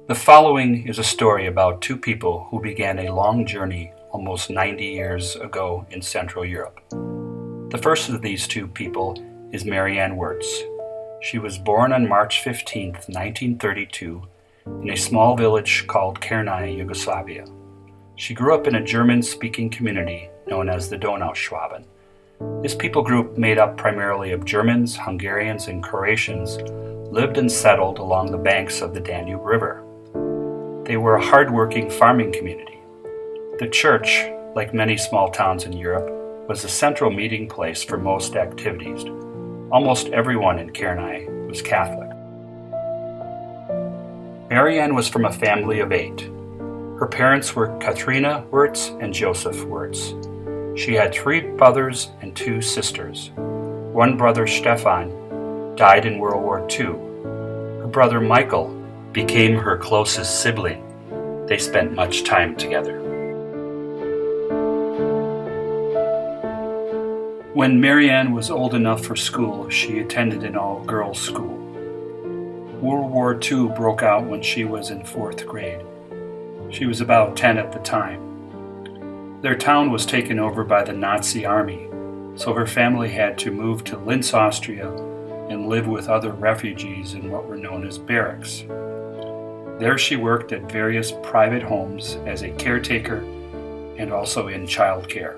The following is a story about two people who began a long journey almost 90 years ago in Central Europe. The first of these two people is Marianne Wirtz. She was born on March 15, 1932, in a small village called Kernai, Yugoslavia. She grew up in a German-speaking community known as the Donauschwaben. This people group, made up primarily of Germans, Hungarians, and Croatians, lived and settled along the banks of the Danube River. They were a hard-working farming community. The church, like many small towns in Europe, was the central meeting place for most activities. Almost everyone in Kernai was Catholic. Marianne was from a family of 8. Her parents were Katrina Wirtz and Joseph Wirtz. She had 3 brothers and 2 sisters. One brother, Stefan, died in World War II. Her brother, Michael, became her closest sibling. They spent much time together. When Marianne was old enough for school, she attended an all-girls school. World War II broke out when she was in 4th grade. She was about 10 at the time. Their town was taken over by the Nazi army, so her family had to move to Linz, Austria, and live with other refugees in what were known as barracks. There she worked at various private homes as a caretaker and also in childcare.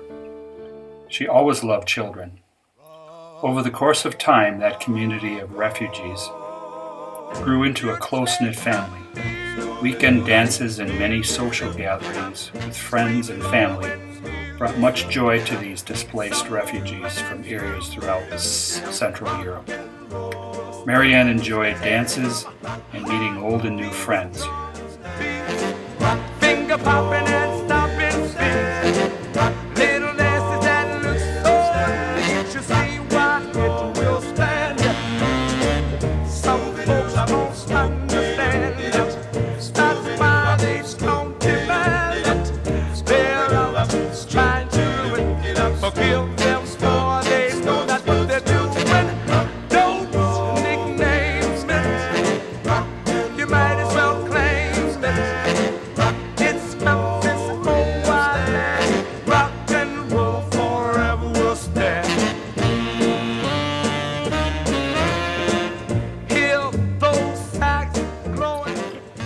She always loved children. Over the course of time, that community of refugees grew into a close-knit family. Weekend dances and many social gatherings with friends and family brought much joy to these displaced refugees from areas throughout Central Europe. Marianne enjoyed dances and meeting old and new friends. Finger popping and stopping spin. Little dances that look so neat. You see why it will stand. Some folks don't understand it. That's why they don't demand it. They're out trying to ruin it. Forgive them for they know that's what they're doing. Don't nicknames it. You might as well claim it. It's Memphis, oh I rock and roll forever will stand. Hear those sax blowing.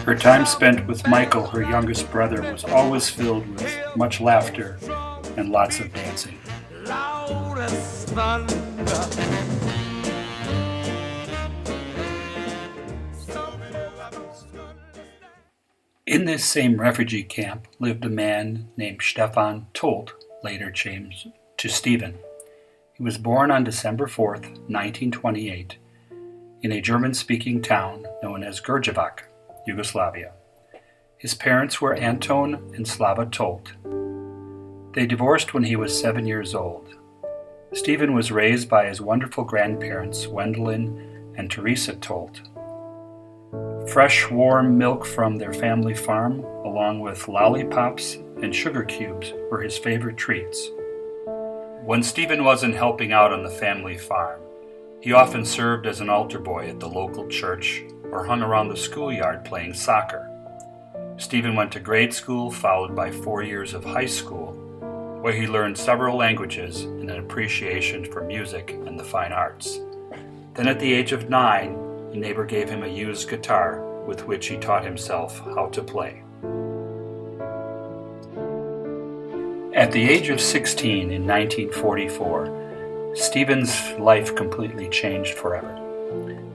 Her time spent with Michael, her youngest brother, was always filled with much laughter and lots of dancing. Loud as thunder. In this same refugee camp lived a man named Steven Toldt, later changed to Steven. He was born on December 4th, 1928, in a German-speaking town known as Grđevac, Yugoslavia. His parents were Anton and Slava Toldt. They divorced when he was 7 years old. Steven was raised by his wonderful grandparents, Wendelin and Teresa Toldt. Fresh, warm milk from their family farm, along with lollipops and sugar cubes, were his favorite treats. When Steven wasn't helping out on the family farm, he often served as an altar boy at the local church or hung around the schoolyard playing soccer. Steven went to grade school, followed by 4 years of high school, where he learned several languages and an appreciation for music and the fine arts. Then at the age of 9, a neighbor gave him a used guitar with which he taught himself how to play. At the age of 16 in 1944, Steven's life completely changed forever.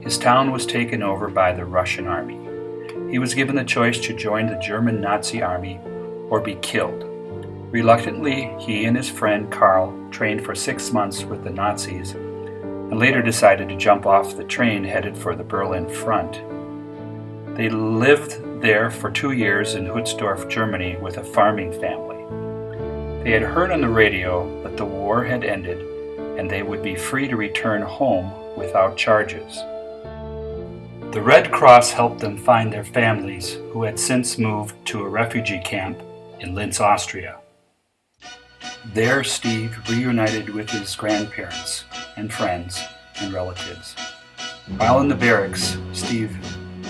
His town was taken over by the Russian army. He was given the choice to join the German Nazi army or be killed. Reluctantly, he and his friend Karl trained for 6 months with the Nazis and later decided to jump off the train headed for the Berlin front. They lived there for 2 years in Hutzdorf, Germany, with a farming family. They had heard on the radio that the war had ended and they would be free to return home without charges. The Red Cross helped them find their families, who had since moved to a refugee camp in Linz, Austria. There, Steve reunited with his grandparents and friends and relatives. While in the barracks, Steve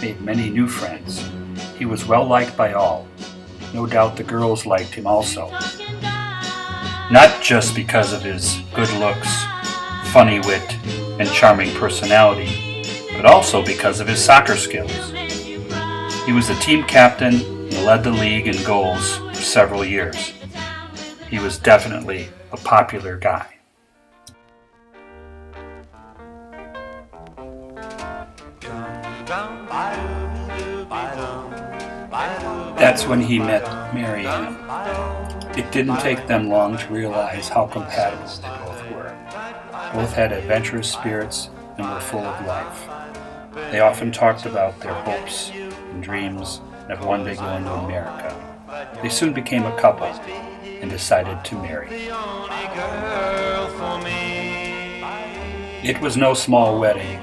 made many new friends. He was well liked by all. No doubt the girls liked him also. Not just because of his good looks, funny wit, and charming personality, but also because of his soccer skills. He was the team captain and led the league in goals for several years. He was definitely a popular guy. That's when he met Marianne. It didn't take them long to realize how compatible they both were. Both had adventurous spirits and were full of life. They often talked about their hopes and dreams of one day going to America. They soon became a couple and decided to marry. It was no small wedding.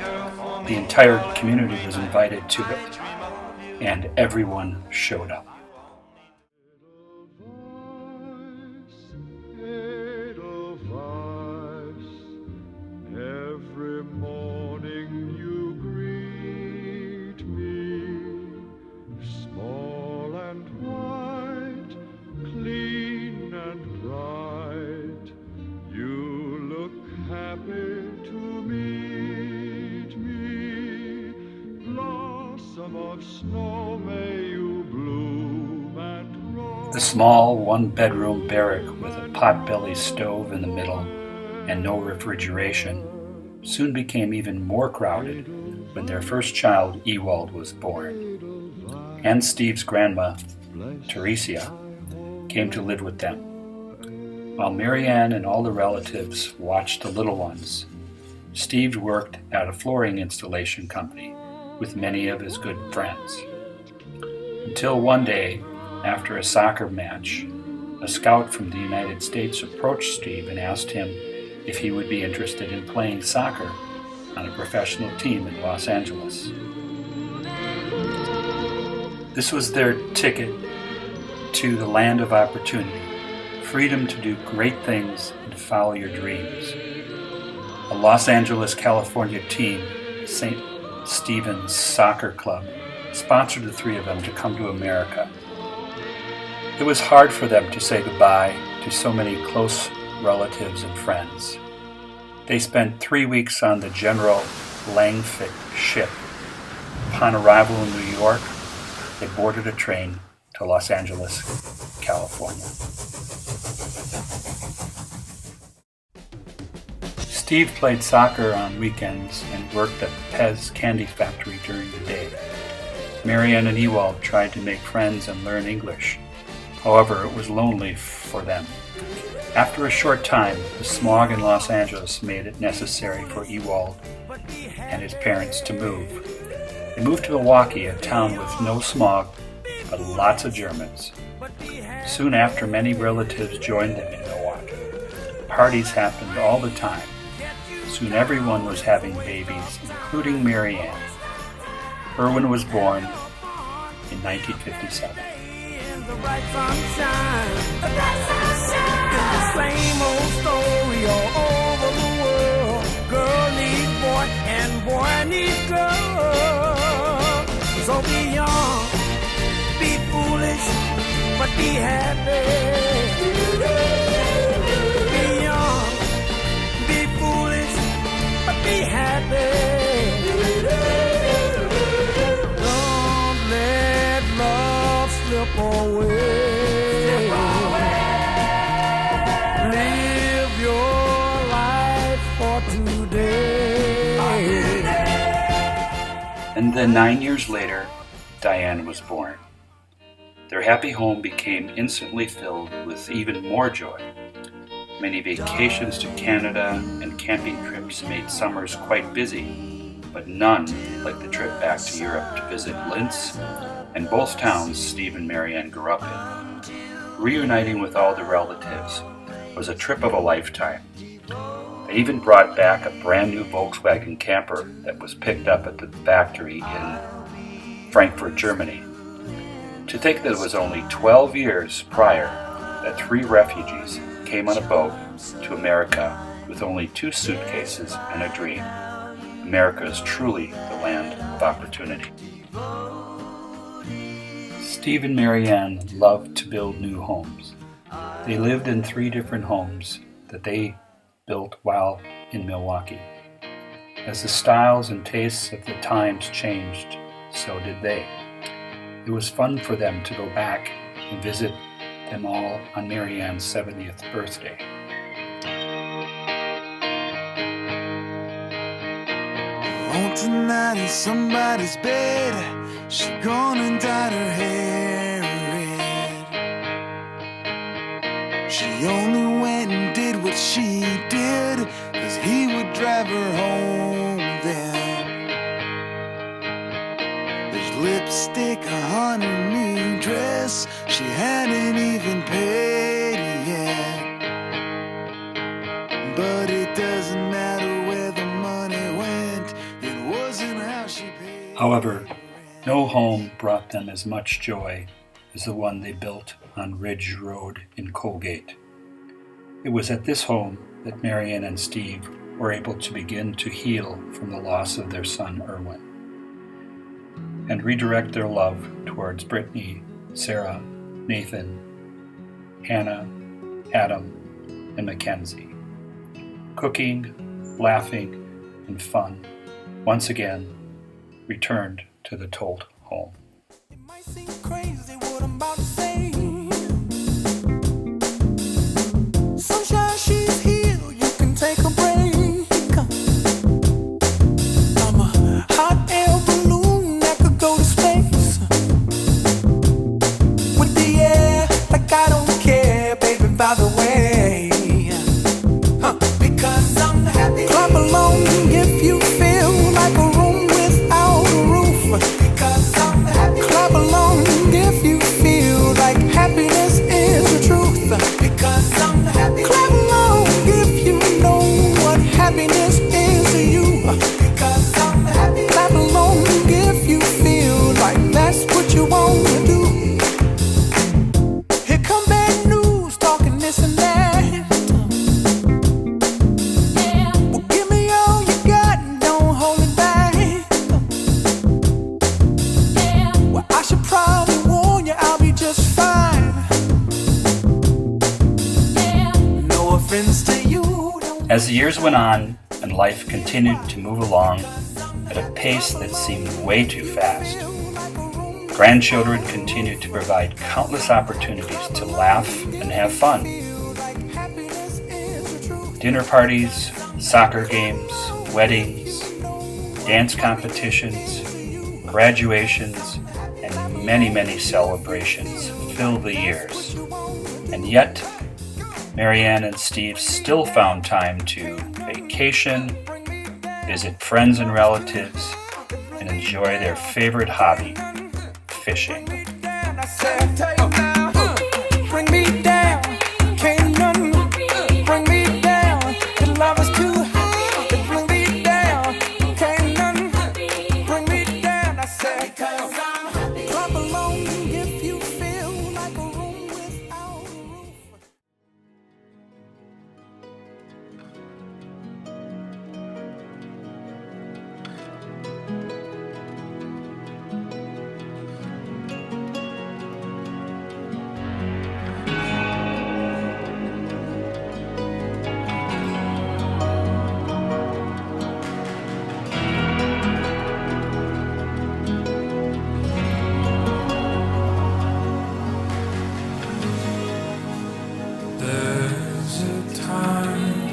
The entire community was invited to it, and everyone showed up. Every morning you greet me, small and white, clean and bright. You look happy to meet me. Blossom of snow, may you bloom and grow. The small one-bedroom barrack with a pot-belly stove in the middle and no refrigeration soon became even more crowded when their first child, Ewald, was born. And Steve's grandma, Teresia, came to live with them. While Marianne and all the relatives watched the little ones, Steve worked at a flooring installation company with many of his good friends. Until one day, after a soccer match, a scout from the United States approached Steve and asked him if he would be interested in playing soccer on a professional team in Los Angeles. This was their ticket to the land of opportunity, freedom to do great things and to follow your dreams. A Los Angeles, California team, St. Stephen's Soccer Club, sponsored the three of them to come to America. It was hard for them to say goodbye to so many close relatives and friends. They spent 3 weeks on the General Langfitt ship. Upon arrival in New York, they boarded a train to Los Angeles, California. Steve played soccer on weekends and worked at the Pez candy factory during the day. Marianne and Ewald tried to make friends and learn English. However, it was lonely for them. After a short time, the smog in Los Angeles made it necessary for Ewald and his parents to move. They moved to Milwaukee, a town with no smog, but lots of Germans. Soon after, many relatives joined them in Milwaukee. Parties happened all the time. Soon everyone was having babies, including Marianne. Erwin was born in 1957. The bright sunshine, the bright sunshine. It's the same old story all over the world. Girl needs boy and boy needs girl. So be young, be foolish, but be happy. Be young, be foolish, but be happy. Don't let love slip away. Live your life for today. And then 9 years later, Diane was born. Their happy home became instantly filled with even more joy. Many vacations to Canada and camping trips made summers quite busy, but none like the trip back to Europe to visit Linz and both towns Steve and Marianne grew up in. Reuniting with all the relatives was a trip of a lifetime. They even brought back a brand new Volkswagen camper that was picked up at the factory in Frankfurt, Germany. To think that it was only 12 years prior that 3 refugees came on a boat to America with only 2 suitcases and a dream. America is truly the land of opportunity. Steve and Marianne loved to build new homes. They lived in 3 different homes that they built while in Milwaukee. As the styles and tastes of the times changed, so did they. It was fun for them to go back and visit them all on Marianne's 70th birthday. On tonight in somebody's bed, she gone and dyed her hair red. She only went and did what she did, 'cause he would drive her home then. There's lipstick on her new dress, she hadn't even paid yet. But it doesn't matter where the money went, it wasn't how she paid. However, no home brought them as much joy as the one they built on Ridge Road in Colgate. It was at this home that Marianne and Steve were able to begin to heal from the loss of their son Erwin and redirect their love towards Brittany, Sarah, Nathan, Hannah, Adam, and Mackenzie. Cooking, laughing, and fun once again returned to the Toldt home. It might seem crazy what I'm about to say. Sunshine, she's here, you can take a break. I'm a hot air balloon that could go to space. With the air, like I don't care, baby, by the way. Because I'm happy. Clap along if you feel like a room without a roof. Because I'm happy. Clap along if you feel like happiness is the truth. Because I'm happy. Clap along if you know what happiness is to you. Because I'm happy. Clap along if you feel like that's what you want to do. Here come bad news, talking this and that. Well, give me all you got and don't hold it back. Well, I should probably warn you, I'll be just fine. No offense to you. As the years went on and life continued to move along at a pace that seemed way too fast, grandchildren continued to provide countless opportunities to laugh and have fun. Dinner parties, soccer games, weddings, dance competitions, graduations, and many, many celebrations fill the years. And yet, Marianne and Steve still found time to vacation, visit friends and relatives, and enjoy their favorite hobby, fishing. I said, bring me down, can't none bring me down. The love is too high, bring me down, can't none bring me down. I said, clap along if you feel like a room without a roof. There's a time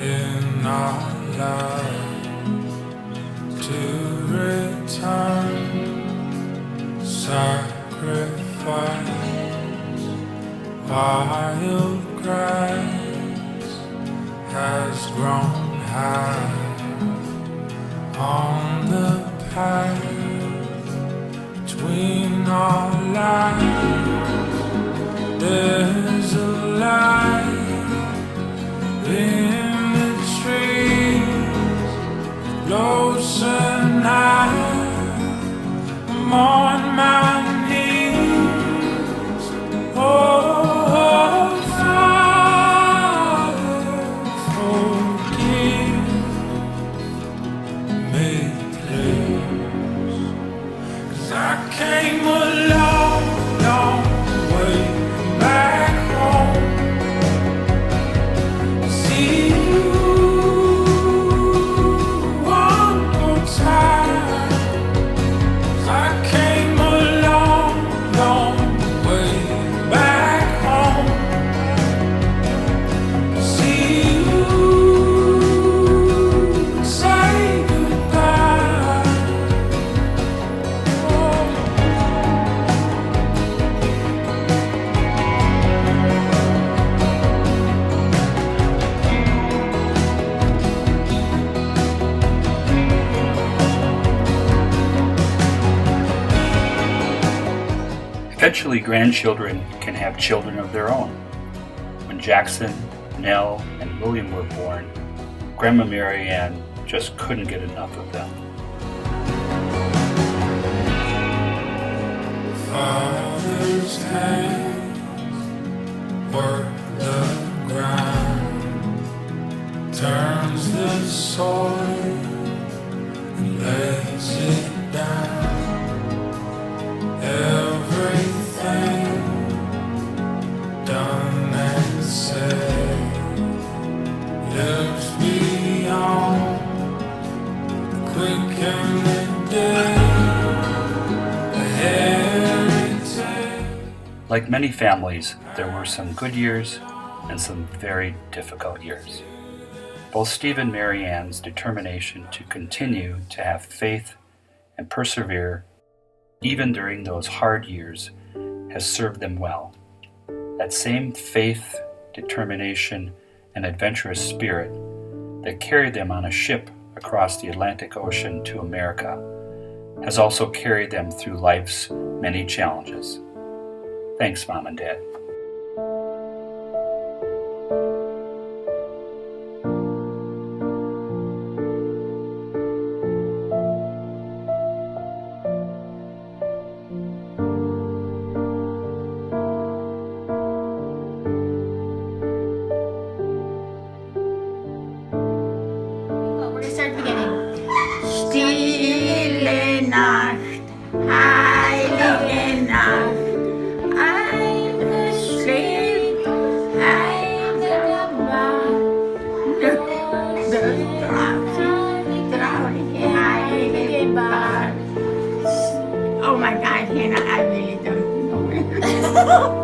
in our lives to return, sacrifice. Wild grass has grown high on the path between our lives. There's a light in the trees, closer now. I'm on my knees. Oh, Father, forgive me, please. 'Cause I came alone. Eventually, grandchildren can have children of their own. When Jackson, Nell, and William were born, Grandma Marianne just couldn't get enough of them. Father's hands work the ground, turns the soil and lays it down. Everything done and said lives beyond the quick and the dead. Like many families, there were some good years and some very difficult years. Both Steve and Marianne's determination to continue to have faith and persevere, even during those hard years, has served them well. That same faith, determination, and adventurous spirit that carried them on a ship across the Atlantic Ocean to America has also carried them through life's many challenges. Thanks, Mom and Dad. We're gonna start beginning. Stille Nacht, heilige Nacht. I'm asleep, I'm the heilige Bad. Oh my God, Hannah, I really don't know.